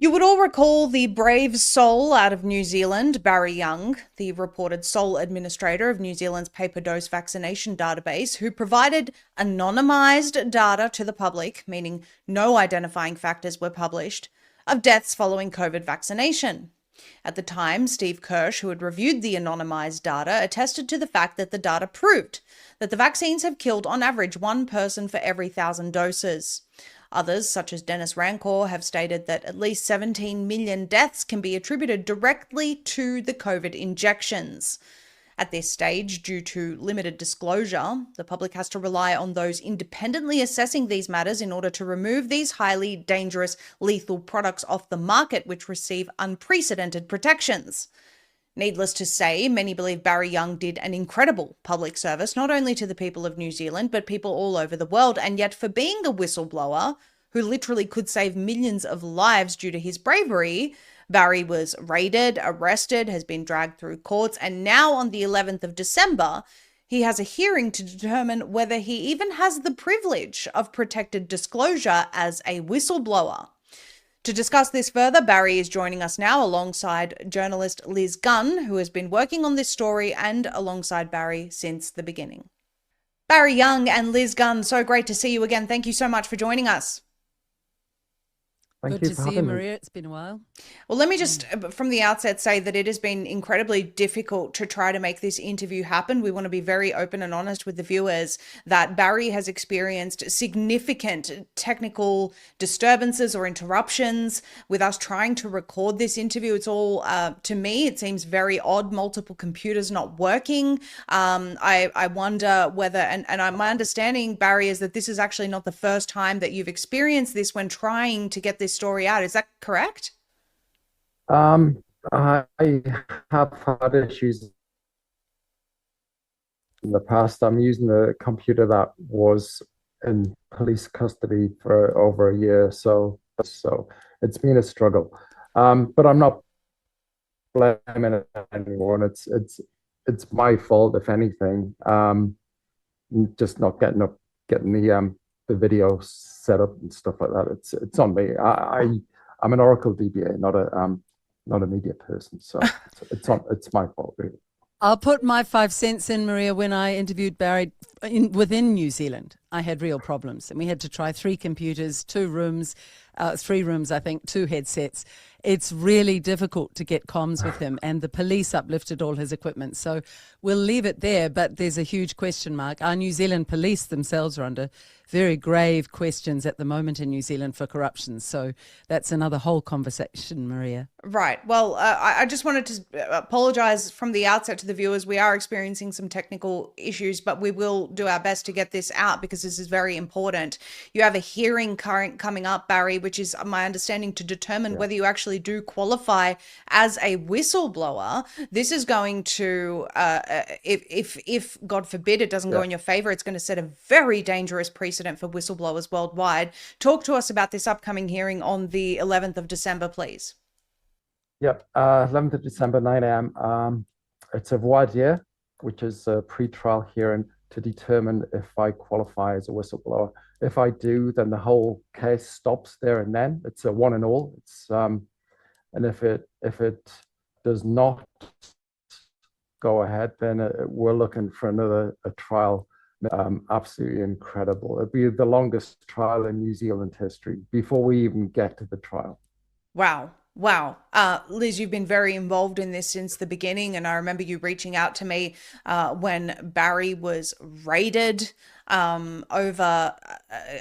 You would all recall the brave soul out of New Zealand, Barry Young, the reported sole administrator of New Zealand's paper dose vaccination database, who provided anonymized data to the public, meaning no identifying factors were published, of deaths following COVID vaccination. At the time, Steve Kirsch, who had reviewed the anonymized data, attested to the fact that the data proved that the vaccines have killed on average one person for every 1,000 doses. Others, such as Dennis Rancor, have stated that at least 17 million deaths can be attributed directly to the COVID injections. At this stage, due to limited disclosure, the public has to rely on those independently assessing these matters in order to remove these highly dangerous, lethal products off the market, which receive unprecedented protections. Needless to say, many believe Barry Young did an incredible public service, not only to the people of New Zealand, but people all over the world. And yet, for being a whistleblower who literally could save millions of lives due to his bravery, Barry was raided, arrested, has been dragged through courts, and now on the 11th of December, he has a hearing to determine whether he even has the privilege of protected disclosure as a whistleblower. To discuss this further, Barry is joining us now alongside journalist Liz Gunn, who has been working on this story and alongside Barry since the beginning. Barry Young and Liz Gunn, so great to see you again. Thank you so much for joining us. Good to see you, Maria. It's been a while. Well, let me just, from the outset, say that it has been incredibly difficult to try to make this interview happen. We want to be very open and honest with the viewers that Barry has experienced significant technical disturbances or interruptions with us trying to record this interview. It's all, to me, it seems very odd, multiple computers not working. I wonder whether, my understanding, Barry, is that this is actually not the first time that you've experienced this when trying to get this story out. Is that correct? I have had issues in the past. I'm using a computer that was in police custody for over a year, so it's been a struggle. But I'm not blaming anyone. It's my fault, if anything. Just not getting the video set up and stuff like that. It's on me. I'm an Oracle DBA, not a media person, so it's my fault, really. I'll put my 5 cents in, Maria. When I interviewed Barry within New Zealand, I had real problems, and we had to try 3 computers, 2 rooms, 3 rooms, I think, 2 headsets. It's really difficult to get comms with him, and the police uplifted all his equipment. So we'll leave it there, but there's a huge question mark. Our New Zealand police themselves are under very grave questions at the moment in New Zealand for corruption. So that's another whole conversation, Maria. Right. Well, I just wanted to apologize from the outset to the viewers. We are experiencing some technical issues, but we will do our best to get this out because this is very important. You have a hearing coming up, Barry, which is my understanding to determine whether you actually do qualify as a whistleblower. This is going to, if God forbid it doesn't go in your favor, it's going to set a very dangerous precedent for whistleblowers worldwide. Talk to us about this upcoming hearing on the 11th of December, please. Yep, 11th of December, 9 a.m. It's a voir dire, which is a pre-trial hearing to determine if I qualify as a whistleblower. If I do, then the whole case stops there and then. It's a one and all. It's and if it does not go ahead, then we're looking for another trial. Absolutely incredible. It'll be the longest trial in New Zealand history before we even get to the trial. Wow. Wow. Liz, you've been very involved in this since the beginning. And I remember you reaching out to me when Barry was raided over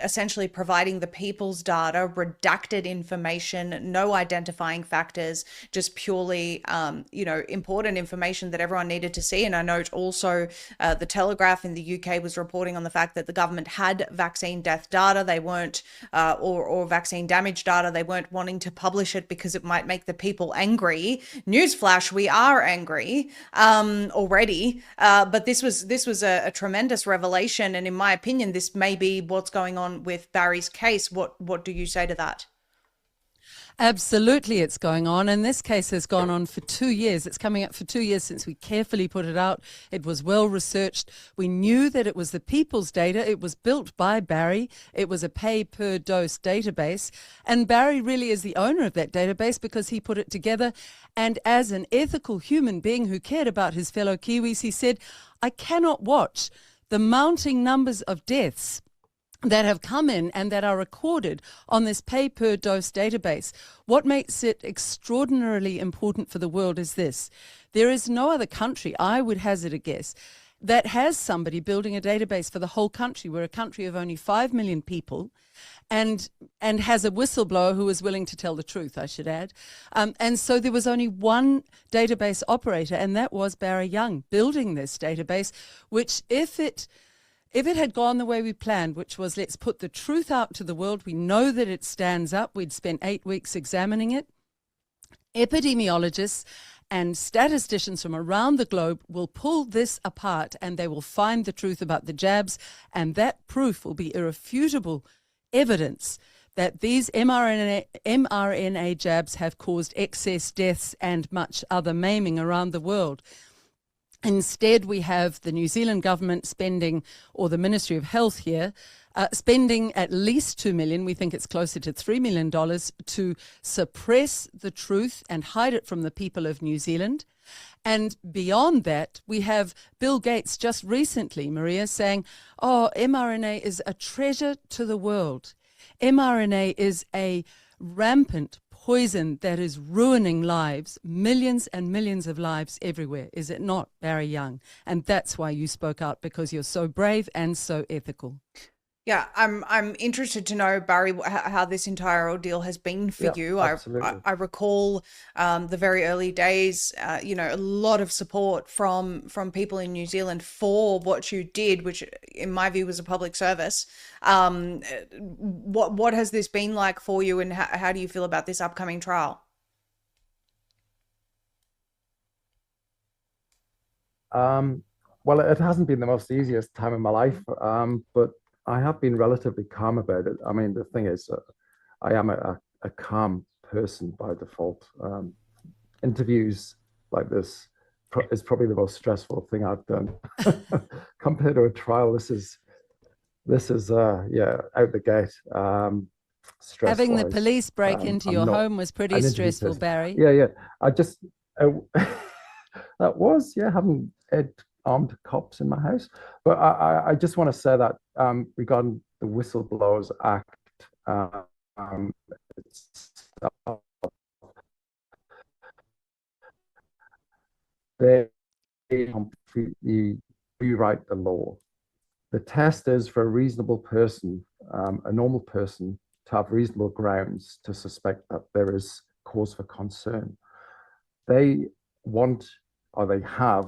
essentially providing the people's data, redacted information, no identifying factors, just purely, important information that everyone needed to see. And I note also the Telegraph in the UK was reporting on the fact that the government had vaccine death data. They weren't, or vaccine damage data. They weren't wanting to publish it because it might make the people angry. Newsflash, we are angry already. But this was a tremendous revelation. And in my opinion, this may be what's going on with Barry's case. What do you say to that? Absolutely, it's going on. And this case has gone on for 2 years. It's coming up for 2 years since we carefully put it out. It was well researched. We knew that it was the people's data. It was built by Barry. It was a pay per dose database. And Barry really is the owner of that database because he put it together. And as an ethical human being who cared about his fellow Kiwis, he said, I cannot watch the mounting numbers of deaths that have come in and that are recorded on this pay-per-dose database. What makes it extraordinarily important for the world is this. There is no other country, I would hazard a guess, that has somebody building a database for the whole country. We're a country of only 5 million people and has a whistleblower who is willing to tell the truth, I should add. And so there was only one database operator, and that was Barry Young, building this database, which if it had gone the way we planned, which was let's put the truth out to the world, we know that it stands up. We'd spent 8 weeks examining it. Epidemiologists and statisticians from around the globe will pull this apart and they will find the truth about the jabs, and that proof will be irrefutable evidence that these mRNA jabs have caused excess deaths and much other maiming around the world. Instead, we have the New Zealand government spending, or the Ministry of Health here, spending at least $2 million, we think it's closer to $3 million, to suppress the truth and hide it from the people of New Zealand. And beyond that, we have Bill Gates just recently, Maria, saying, oh, mRNA is a treasure to the world. mRNA is a rampant poison that is ruining lives, millions and millions of lives everywhere. Is it not, Barry Young? And that's why you spoke out, because you're so brave and so ethical. Yeah, I'm interested to know, Barry, how this entire ordeal has been for you. I recall the very early days, a lot of support from people in New Zealand for what you did, which in my view was a public service. What has this been like for you, and how do you feel about this upcoming trial? Well, it hasn't been the most easiest time in my life, but I have been relatively calm about it. I mean, the thing is, I am a calm person by default. Interviews like this is probably the most stressful thing I've done. Compared to a trial, this is out the gate. Having the police break into your home was pretty stressful, Barry. Yeah. I just that was having armed cops in my house. But I just want to say that regarding the Whistleblowers Act, they completely rewrite the law. The test is for a reasonable person, a normal person, to have reasonable grounds to suspect that there is cause for concern. They have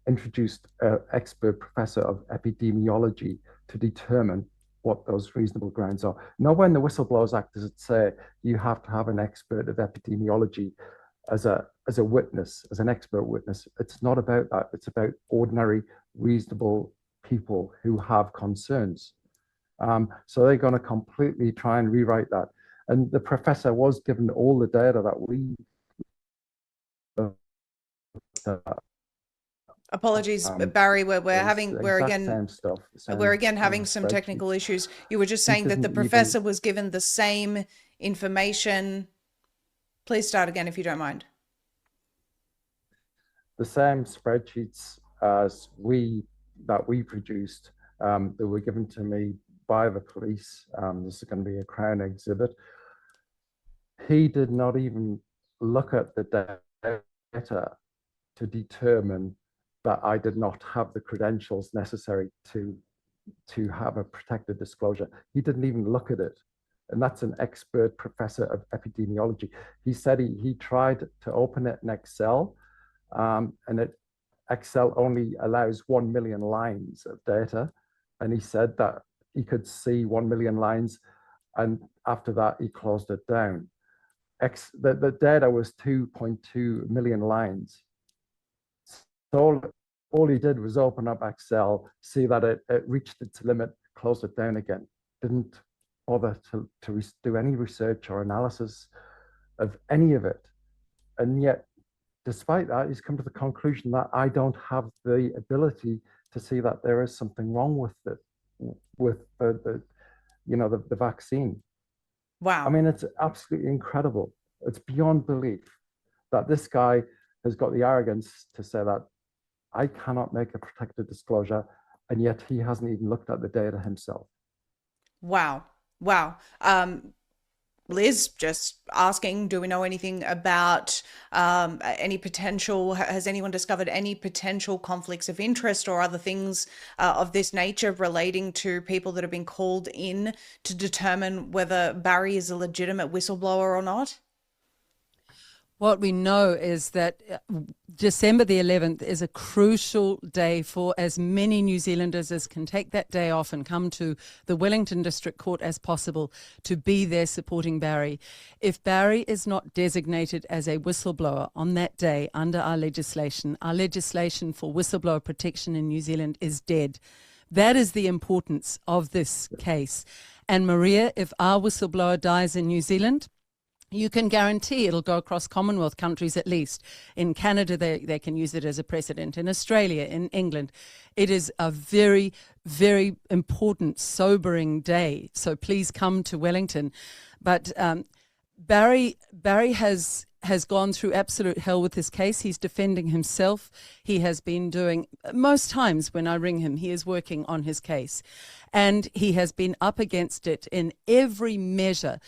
introduced an expert professor of epidemiology to determine what those reasonable grounds are. Nowhere in the Whistleblowers Act does it say you have to have an expert of epidemiology as a witness, as an expert witness. It's not about that. It's about ordinary, reasonable people who have concerns. So they're going to completely try and rewrite that. And the professor was given all the data that we Apologies, Barry. We're again having some technical issues. You were just saying that the professor was given the same information. Please start again if you don't mind. The same spreadsheets as that we produced that were given to me by the police. This is going to be a Crown exhibit. He did not even look at the data to determine that I did not have the credentials necessary to have a protected disclosure. He didn't even look at it. And that's an expert professor of epidemiology. He said he tried to open it in Excel, and Excel only allows 1 million lines of data. And he said that he could see 1 million lines, and after that, he closed it down. The data was 2.2 million lines. So all he did was open up Excel, see that it reached its limit, close it down again. Didn't bother to do any research or analysis of any of it. And yet, despite that, he's come to the conclusion that I don't have the ability to see that there is something wrong with it, with the vaccine. I Wow. mean, it's absolutely incredible. It's beyond belief that this guy has got the arrogance to say that I cannot make a protected disclosure, and yet he hasn't even looked at the data himself. Wow. Wow. Liz, just asking, do we know anything about any potential, has anyone discovered any potential conflicts of interest or other things of this nature relating to people that have been called in to determine whether Barry is a legitimate whistleblower or not? What we know is that December the 11th is a crucial day for as many New Zealanders as can take that day off and come to the Wellington District Court as possible to be there supporting Barry. If Barry is not designated as a whistleblower on that day under our legislation for whistleblower protection in New Zealand is dead. That is the importance of this case. And Maria, if our whistleblower dies in New Zealand, you can guarantee it'll go across Commonwealth countries at least. In Canada, they can use it as a precedent. In Australia, in England. It is a very, very important, sobering day. So please come to Wellington. But Barry has gone through absolute hell with this case. He's defending himself. He has been doing, most times when I ring him, he is working on his case. And he has been up against it in every measure.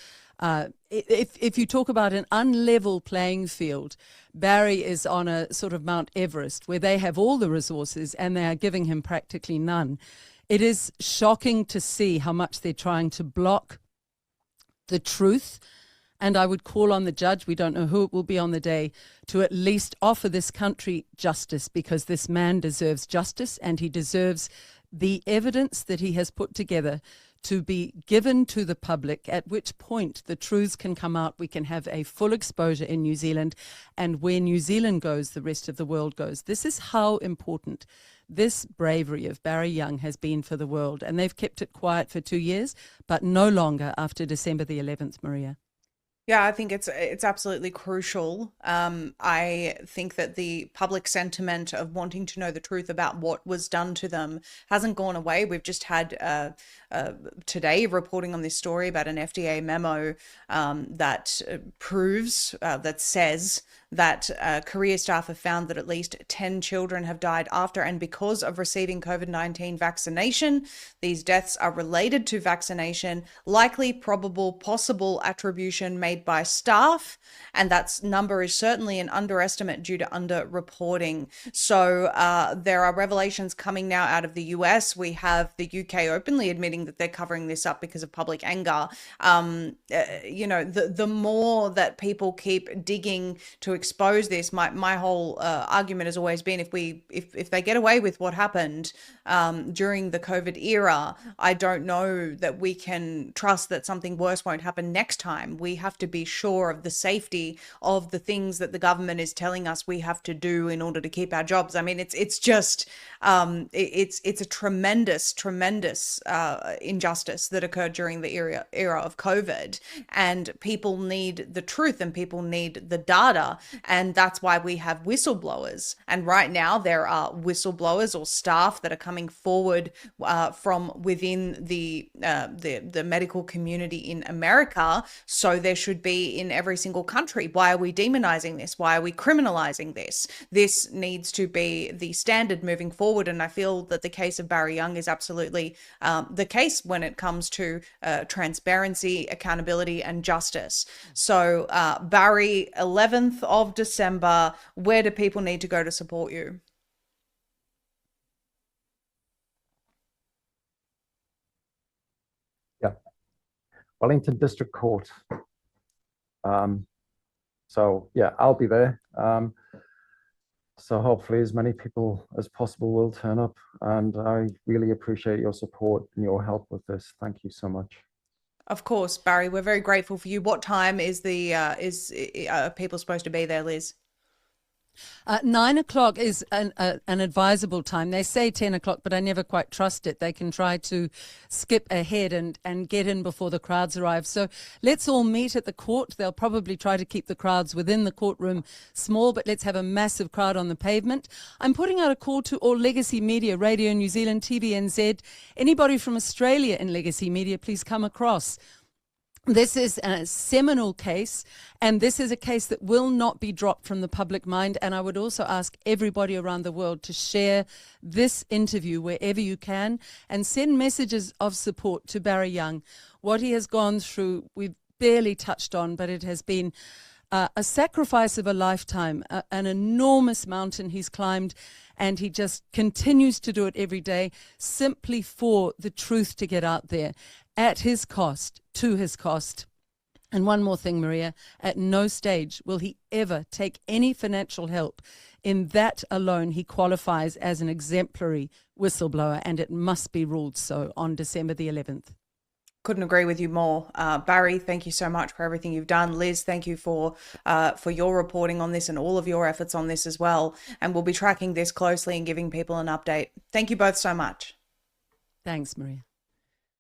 If you talk about an unlevel playing field, Barry is on a sort of Mount Everest where they have all the resources and they are giving him practically none. It is shocking to see how much they're trying to block the truth. And I would call on the judge, we don't know who it will be on the day, to at least offer this country justice, because this man deserves justice and he deserves the evidence that he has put together to be given to the public, at which point the truths can come out. We can have a full exposure in New Zealand, and where New Zealand goes, the rest of the world goes. This is how important this bravery of Barry Young has been for the world, and they've kept it quiet for 2 years, but no longer after December the 11th, Maria. Yeah, I think it's absolutely crucial. I think that the public sentiment of wanting to know the truth about what was done to them hasn't gone away. We've just had today reporting on this story about an FDA memo that proves, that says that career staff have found that at least 10 children have died after and because of receiving COVID-19 vaccination. These deaths are related to vaccination, likely, probable, possible attribution made by staff, and that number is certainly an underestimate due to underreporting. So there are revelations coming now out of the US. We have the UK openly admitting that they're covering this up because of public anger. The more that people keep digging to expose this, my whole argument has always been, if they get away with what happened during the COVID era, I don't know that we can trust that something worse won't happen next time. We have to be sure of the safety of the things that the government is telling us we have to do in order to keep our jobs. I mean, it's just it's a tremendous injustice that occurred during the era of COVID, and people need the truth and people need the data, and that's why we have whistleblowers. And right now there are whistleblowers or staff that are coming forward from within the medical community in America. So there should be in every single country. Why are we demonizing this? Why are we criminalizing this? This needs to be the standard moving forward. And I feel that the case of Barry Young is absolutely the case when it comes to transparency, accountability, and justice. So Barry, 11th of December, where do people need to go to support you? Yeah, Wellington District Court. So yeah, I'll be there. So hopefully as many people as possible will turn up, and I really appreciate your support and your help with this. Thank you so much. Of course, Barry, we're very grateful for you. What time is are people supposed to be there, Liz? 9 o'clock is an advisable time. They say 10 o'clock, but I never quite trust it. They can try to skip ahead and get in before the crowds arrive. So let's all meet at the court. They'll probably try to keep the crowds within the courtroom small, but let's have a massive crowd on the pavement. I'm putting out a call to all legacy media, Radio New Zealand, TVNZ. Anybody from Australia in legacy media, please come across. This is a seminal case, and this is a case that will not be dropped from the public mind. And I would also ask everybody around the world to share this interview wherever you can and send messages of support to Barry Young. What he has gone through, we've barely touched on, but it has been a sacrifice of a lifetime, an enormous mountain he's climbed, and he just continues to do it every day simply for the truth to get out there at his cost, to his cost. And one more thing, Maria, at no stage will he ever take any financial help. In that alone, he qualifies as an exemplary whistleblower, and it must be ruled so on December the 11th. Couldn't agree with you more. Barry, thank you so much for everything you've done. Liz, thank you for your reporting on this and all of your efforts on this as well. And we'll be tracking this closely and giving people an update. Thank you both so much. Thanks, Maria.